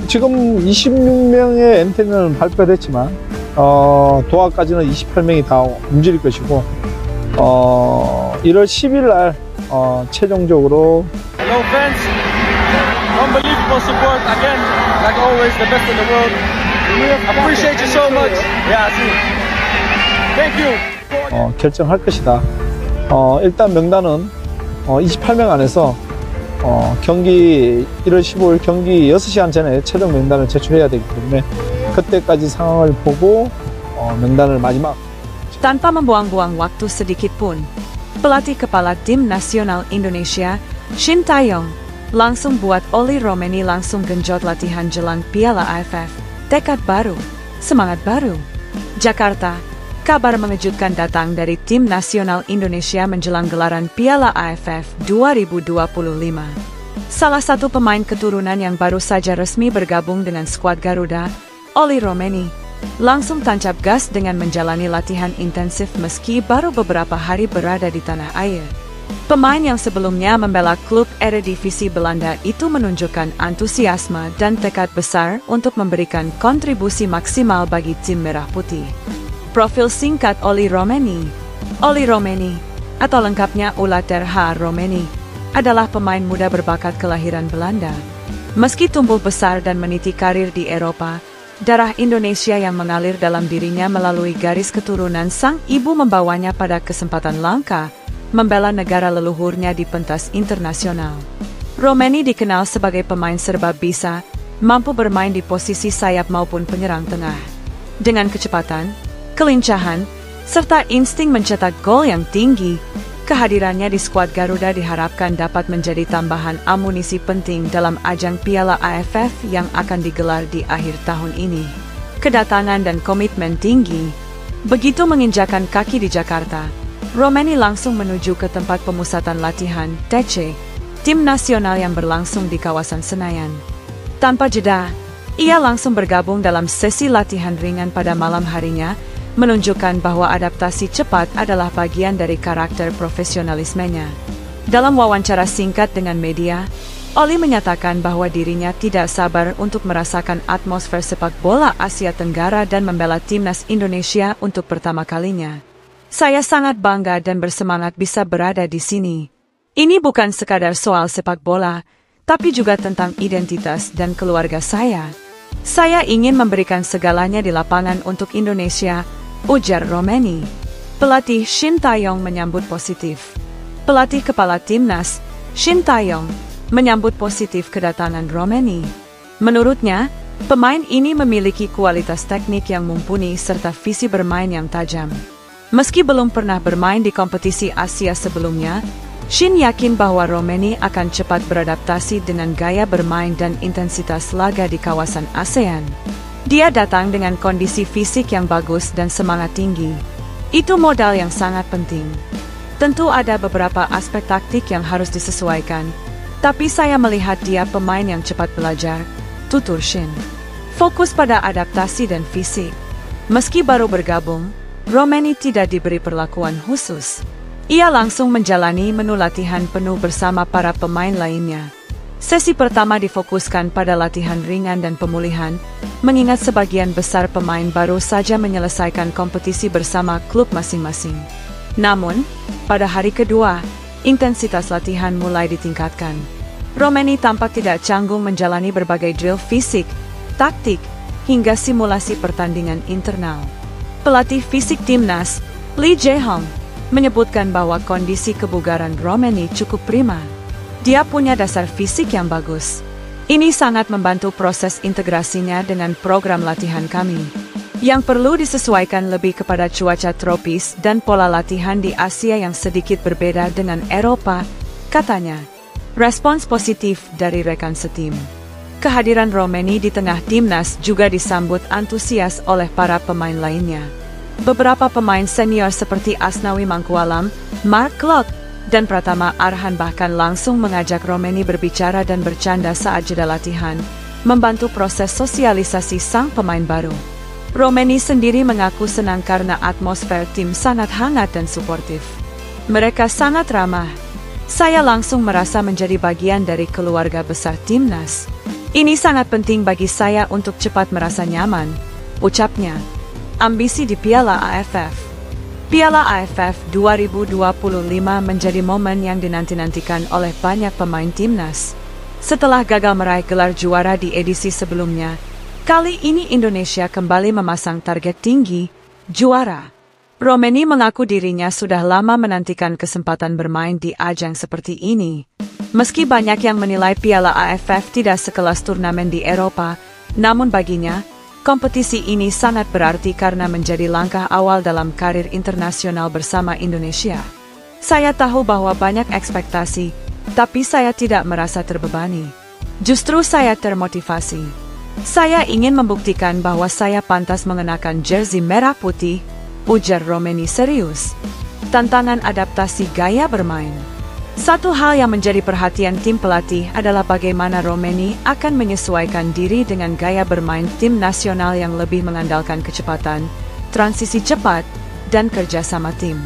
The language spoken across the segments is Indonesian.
지금 26명의 엔트리는 발표됐지만 도하까지는 28명이 다 움직일 것이고 1월 10일 날 최종적으로 Hello fans, unbelievable support again, like always the best in the world. Appreciate you so much. Yeah, thank you. 결정할 것이다. 일단 명단은 28명 안에서 경기 1월 15일 경기 6시간 전에 최종 명단을 제출해야 되기 때문에 그때까지 상황을 보고 명단을 마지막. Tanpa membuang-buang waktu sedikit pun, pelatih kepala tim nasional Indonesia, Shin Tae-yong, langsung buat Oli Romeni langsung genjot latihan jelang Piala AFF. Tekad baru, semangat baru. Jakarta, kabar mengejutkan datang dari tim nasional Indonesia menjelang gelaran Piala AFF 2025. Salah satu pemain keturunan yang baru saja resmi bergabung dengan skuad Garuda, Oli Romeni, langsung tancap gas dengan menjalani latihan intensif meski baru beberapa hari berada di tanah air. Pemain yang sebelumnya membela klub Eredivisie Belanda itu menunjukkan antusiasme dan tekad besar untuk memberikan kontribusi maksimal bagi tim Merah Putih. Profil singkat Oli Romeni. Oli Romeni, atau lengkapnya Ulater H. Romeni, adalah pemain muda berbakat kelahiran Belanda. Meski tumbuh besar dan meniti karir di Eropa, darah Indonesia yang mengalir dalam dirinya melalui garis keturunan sang ibu membawanya pada kesempatan langka membela negara leluhurnya di pentas internasional. Romeni dikenal sebagai pemain serba bisa, mampu bermain di posisi sayap maupun penyerang tengah. Dengan kecepatan, kelincahan, serta insting mencetak gol yang tinggi, kehadirannya di skuad Garuda diharapkan dapat menjadi tambahan amunisi penting dalam ajang Piala AFF yang akan digelar di akhir tahun ini. Kedatangan dan komitmen tinggi. Begitu menginjakan kaki di Jakarta, Romeni langsung menuju ke tempat pemusatan latihan, TC, tim nasional yang berlangsung di kawasan Senayan. Tanpa jeda, ia langsung bergabung dalam sesi latihan ringan pada malam harinya, menunjukkan bahwa adaptasi cepat adalah bagian dari karakter profesionalismenya. Dalam wawancara singkat dengan media, Oli menyatakan bahwa dirinya tidak sabar untuk merasakan atmosfer sepak bola Asia Tenggara dan membela timnas Indonesia untuk pertama kalinya. Saya sangat bangga dan bersemangat bisa berada di sini. Ini bukan sekadar soal sepak bola, tapi juga tentang identitas dan keluarga saya. Saya ingin memberikan segalanya di lapangan untuk Indonesia, ujar Romeni. Pelatih Shin Tae-yong menyambut positif. Pelatih kepala timnas, Shin Tae-yong, menyambut positif kedatangan Romeni. Menurutnya, pemain ini memiliki kualitas teknik yang mumpuni serta visi bermain yang tajam. Meski belum pernah bermain di kompetisi Asia sebelumnya, Shin yakin bahwa Romeni akan cepat beradaptasi dengan gaya bermain dan intensitas laga di kawasan ASEAN. Dia datang dengan kondisi fisik yang bagus dan semangat tinggi. Itu modal yang sangat penting. Tentu ada beberapa aspek taktik yang harus disesuaikan, tapi saya melihat dia pemain yang cepat belajar, tutur Shin. Fokus pada adaptasi dan fisik. Meski baru bergabung, Romeni tidak diberi perlakuan khusus. Ia langsung menjalani menu latihan penuh bersama para pemain lainnya. Sesi pertama difokuskan pada latihan ringan dan pemulihan, mengingat sebagian besar pemain baru saja menyelesaikan kompetisi bersama klub masing-masing. Namun, pada hari kedua, intensitas latihan mulai ditingkatkan. Romeni tampak tidak canggung menjalani berbagai drill fisik, taktik, hingga simulasi pertandingan internal. Pelatih fisik timnas, Lee Jae-hong, menyebutkan bahwa kondisi kebugaran Romeni cukup prima. Dia punya dasar fisik yang bagus. Ini sangat membantu proses integrasinya dengan program latihan kami. Yang perlu disesuaikan lebih kepada cuaca tropis dan pola latihan di Asia yang sedikit berbeda dengan Eropa, katanya. Respons positif dari rekan setim. Kehadiran Romeni di tengah timnas juga disambut antusias oleh para pemain lainnya. Beberapa pemain senior seperti Asnawi Mangkualam, Mark Klok, dan Pratama Arhan bahkan langsung mengajak Romeni berbicara dan bercanda saat jeda latihan, membantu proses sosialisasi sang pemain baru. Romeni sendiri mengaku senang karena atmosfer tim sangat hangat dan suportif. Mereka sangat ramah. Saya langsung merasa menjadi bagian dari keluarga besar timnas. Ini sangat penting bagi saya untuk cepat merasa nyaman, ucapnya. Ambisi di Piala AFF. Piala AFF 2025 menjadi momen yang dinanti-nantikan oleh banyak pemain timnas. Setelah gagal meraih gelar juara di edisi sebelumnya, kali ini Indonesia kembali memasang target tinggi, juara. Romeni mengaku dirinya sudah lama menantikan kesempatan bermain di ajang seperti ini. Meski banyak yang menilai Piala AFF tidak sekelas turnamen di Eropa, namun baginya, kompetisi ini sangat berarti karena menjadi langkah awal dalam karir internasional bersama Indonesia. Saya tahu bahwa banyak ekspektasi, tapi saya tidak merasa terbebani. Justru saya termotivasi. Saya ingin membuktikan bahwa saya pantas mengenakan jersey merah putih, ujar Romeni serius. Tantangan adaptasi gaya bermain. Satu hal yang menjadi perhatian tim pelatih adalah bagaimana Romeni akan menyesuaikan diri dengan gaya bermain tim nasional yang lebih mengandalkan kecepatan, transisi cepat, dan kerjasama tim.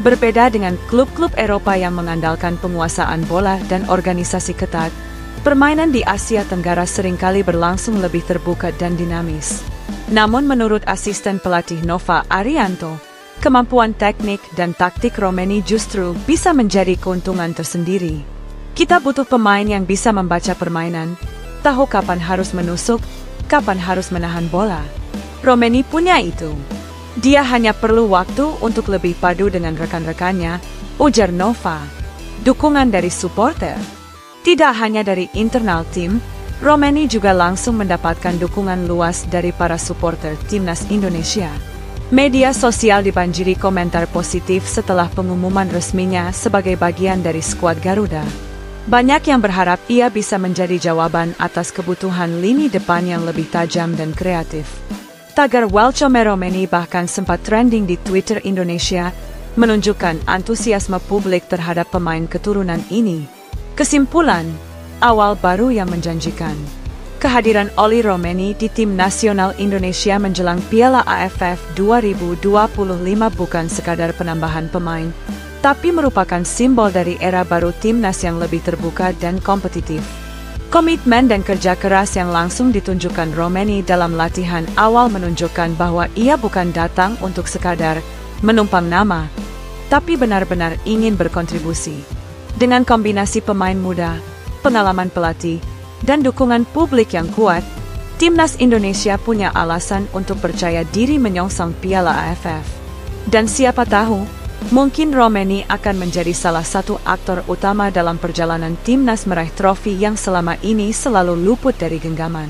Berbeda dengan klub-klub Eropa yang mengandalkan penguasaan bola dan organisasi ketat, permainan di Asia Tenggara seringkali berlangsung lebih terbuka dan dinamis. Namun menurut asisten pelatih Nova Arianto, kemampuan teknik dan taktik Romeni justru bisa menjadi keuntungan tersendiri. Kita butuh pemain yang bisa membaca permainan, tahu kapan harus menusuk, kapan harus menahan bola. Romeni punya itu. Dia hanya perlu waktu untuk lebih padu dengan rekan-rekannya, ujar Nova. Dukungan dari supporter. Tidak hanya dari internal tim, Romeni juga langsung mendapatkan dukungan luas dari para supporter timnas Indonesia. Media sosial dibanjiri komentar positif setelah pengumuman resminya sebagai bagian dari skuad Garuda. Banyak yang berharap ia bisa menjadi jawaban atas kebutuhan lini depan yang lebih tajam dan kreatif. Tagar Welcome Romeni bahkan sempat trending di Twitter Indonesia, menunjukkan antusiasme publik terhadap pemain keturunan ini. Kesimpulan, awal baru yang menjanjikan. Kehadiran Ollie Romeni di tim nasional Indonesia menjelang Piala AFF 2025 bukan sekadar penambahan pemain, tapi merupakan simbol dari era baru timnas yang lebih terbuka dan kompetitif. Komitmen dan kerja keras yang langsung ditunjukkan Romeni dalam latihan awal menunjukkan bahwa ia bukan datang untuk sekadar menumpang nama, tapi benar-benar ingin berkontribusi. Dengan kombinasi pemain muda, pengalaman pelatih, dan dukungan publik yang kuat, timnas Indonesia punya alasan untuk percaya diri menyongsong Piala AFF. Dan siapa tahu, mungkin Romeni akan menjadi salah satu aktor utama dalam perjalanan timnas meraih trofi yang selama ini selalu luput dari genggaman.